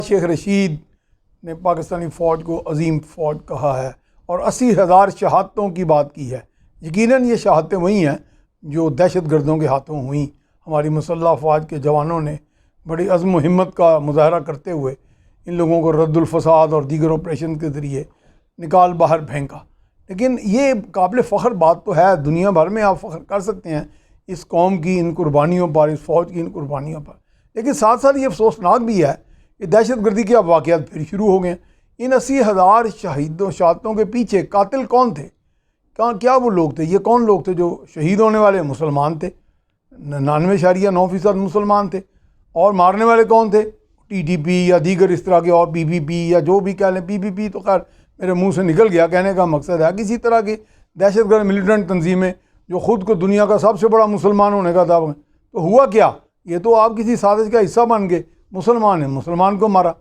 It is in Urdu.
شیخ رشید نے پاکستانی فوج کو عظیم فوج کہا ہے اور 80,000 شہادتوں کی بات کی ہے۔ یقیناً یہ شہادتیں وہی ہیں جو دہشت گردوں کے ہاتھوں ہوئیں۔ ہماری مسلح افواج کے جوانوں نے بڑی عزم و ہمت کا مظاہرہ کرتے ہوئے ان لوگوں کو رد الفساد اور دیگر آپریشن کے ذریعے نکال باہر پھینکا۔ لیکن یہ قابل فخر بات تو ہے، دنیا بھر میں آپ فخر کر سکتے ہیں اس قوم کی ان قربانیوں پر، اس فوج کی ان قربانیوں پر، لیکن ساتھ ساتھ یہ افسوسناک بھی ہے کہ دہشت گردی کے اب واقعات پھر شروع ہو گئے ہیں۔ ان 80,000 شہادتوں کے پیچھے قاتل کون تھے؟ کیا وہ لوگ تھے؟ یہ کون لوگ تھے جو شہید ہونے والے؟ مسلمان تھے، 99.9% مسلمان تھے۔ اور مارنے والے کون تھے؟ ٹی ٹی پی یا دیگر اس طرح کے، اور پی پی پی یا جو بھی کہہ لیں۔ پی پی پی تو خیر میرے منہ سے نکل گیا، کہنے کا مقصد ہے کسی طرح کی دہشت گرد ملیٹنٹ تنظیمیں جو خود کو دنیا کا سب سے بڑا مسلمان ہونے کا دعویٰ۔ تو ہوا کیا؟ یہ تو آپ کسی سازش کا حصہ بن گئے، مسلمان ہیں، مسلمان کو مارا۔